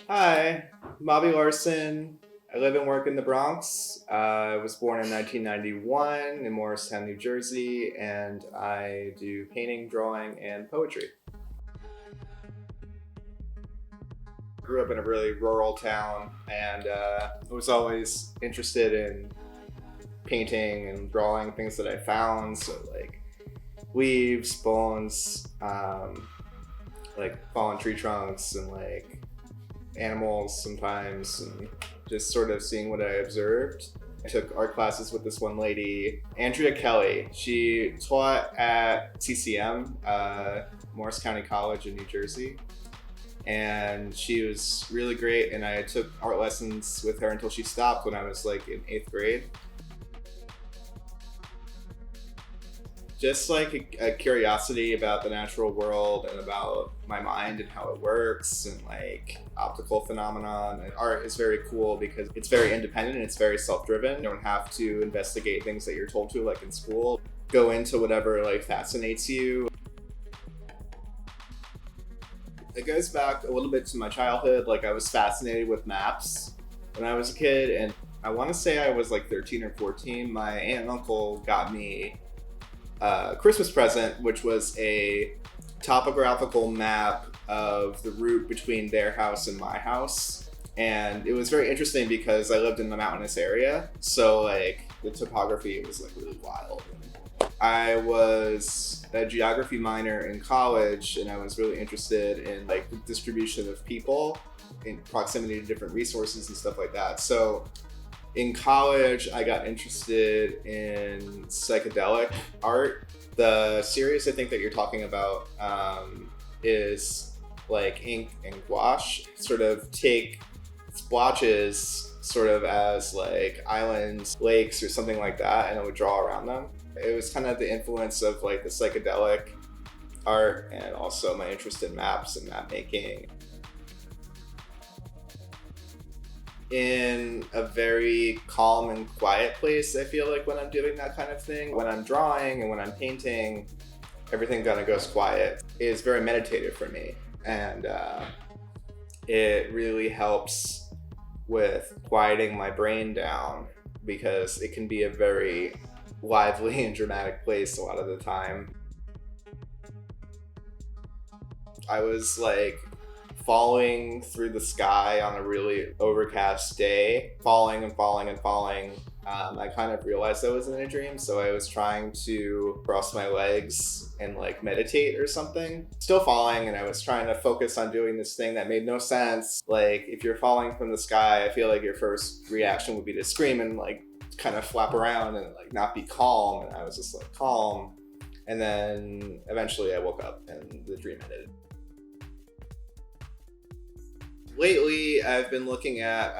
Hi, Bobby Larson. I live and work in the Bronx. I was born in 1991 in Morristown, New Jersey, and I do painting, drawing, and poetry. Grew up in a really rural town and was always interested in painting and drawing things that I found. So, like leaves, bones, like fallen tree trunks, and like animals sometimes, and just sort of seeing what I observed. I took art classes with this one lady, Andrea Kelly. She taught at CCM, Morris County College in New Jersey. And she was really great, and I took art lessons with her until she stopped when I was like in 8th grade. Just like a curiosity about the natural world and about my mind and how it works, and like optical phenomenon. And art is very cool because it's very independent and it's very self-driven. You don't have to investigate things that you're told to, like in school. Go into whatever like fascinates you. It goes back a little bit to my childhood. Like I was fascinated with maps when I was a kid, and I want to say I was like 13 or 14. My aunt and uncle got me Christmas present, which was a topographical map of the route between their house and my house. And it was very interesting because I lived in the mountainous area, so like the topography was like really wild. I was a geography minor in college, and I was really interested in like the distribution of people in proximity to different resources and stuff like that. So in college, I got interested in psychedelic art. The series I think that you're talking about is like ink and gouache. Sort of take splotches sort of as like islands, lakes, or something like that, and I would draw around them. It was kind of the influence of like the psychedelic art, and also my interest in maps and map making. In a very calm and quiet place, I feel like, when I'm doing that kind of thing. When I'm drawing and when I'm painting, everything kind of goes quiet. It's very meditative for me, and it really helps with quieting my brain down because it can be a very lively and dramatic place a lot of the time. I was like falling through the sky on a really overcast day, falling and falling and falling. I kind of realized I was in a dream, so I was trying to cross my legs and like meditate or something. Still falling, and I was trying to focus on doing this thing that made no sense. Like if you're falling from the sky, I feel like your first reaction would be to scream and like kind of flap around and like not be calm. And I was just like calm. And then eventually I woke up and the dream ended. Lately, I've been looking at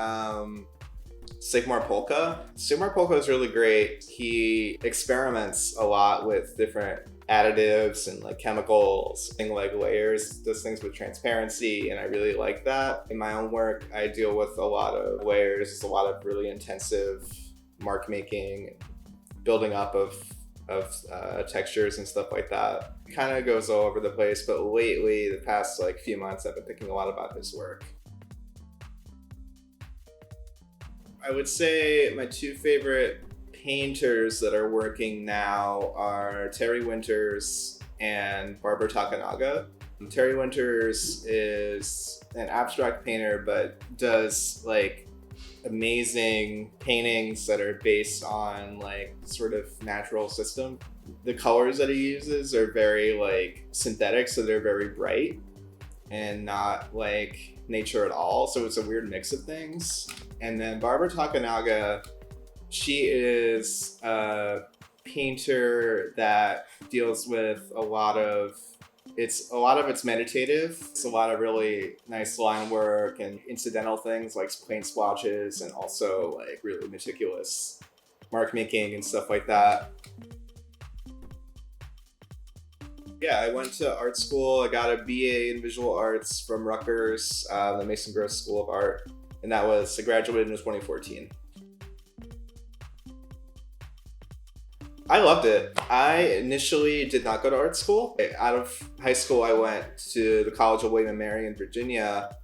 Sigmar Polka. Sigmar Polka is really great. He experiments a lot with different additives and like chemicals and like layers, does things with transparency, and I really like that. In my own work, I deal with a lot of layers. There's a lot of really intensive mark making, building up of textures and stuff like that. It kind of goes all over the place, but lately, the past like few months, I've been thinking a lot about his work. I would say my two favorite painters that are working now are Terry Winters and Barbara Takanaga. Terry Winters is an abstract painter, but does like amazing paintings that are based on like sort of natural system. The colors that he uses are very like synthetic, so they're very bright and not like nature at all. So it's a weird mix of things. And then Barbara Takanaga, she is a painter that deals with a lot of it's meditative. It's a lot of really nice line work and incidental things like paint splotches, and also like really meticulous mark making and stuff like that. Yeah, I went to art school. I got a BA in visual arts from Rutgers, the Mason Gross School of Art, and I graduated in 2014. I loved it. I initially did not go to art school. Out of high school, I went to the College of William and Mary in Virginia,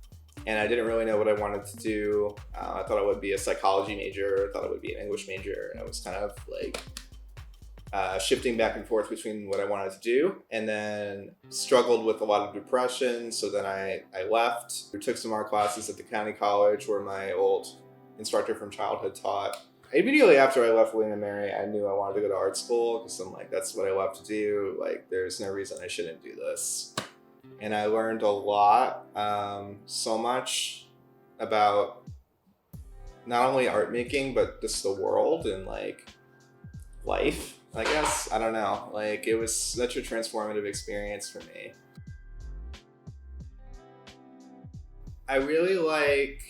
and I didn't really know what I wanted to do. I thought I would be a psychology major, I thought I would be an English major, and I was kind of like shifting back and forth between what I wanted to do, and then struggled with a lot of depression. So then I left. I took some art classes at the county college where my old instructor from childhood taught. Immediately after I left William & Mary, I knew I wanted to go to art school because I'm like, that's what I love to do. Like, there's no reason I shouldn't do this. And I learned a lot, so much about not only art making, but just the world and like life, I guess. I don't know. Like, it was such a transformative experience for me. I really like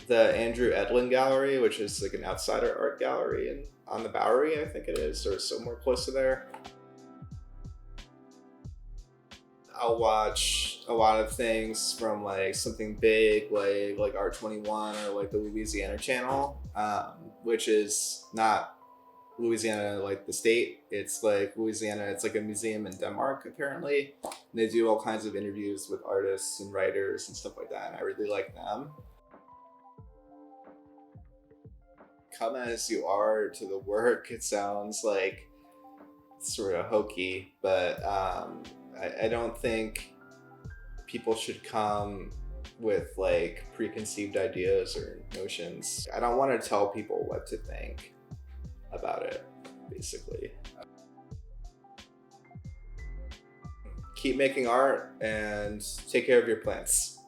the Andrew Edlin Gallery, which is like an outsider art gallery on the Bowery, I think it is, or somewhere close to there. I'll watch a lot of things from like something big like Art21 or like the Louisiana Channel, which is not Louisiana like the state. It's like Louisiana, it's like a museum in Denmark apparently. And they do all kinds of interviews with artists and writers and stuff like that, and I really like them. Come as you are to the work, it sounds like sort of hokey, but I don't think people should come with like preconceived ideas or notions. I don't want to tell people what to think about it, basically. Keep making art and take care of your plants.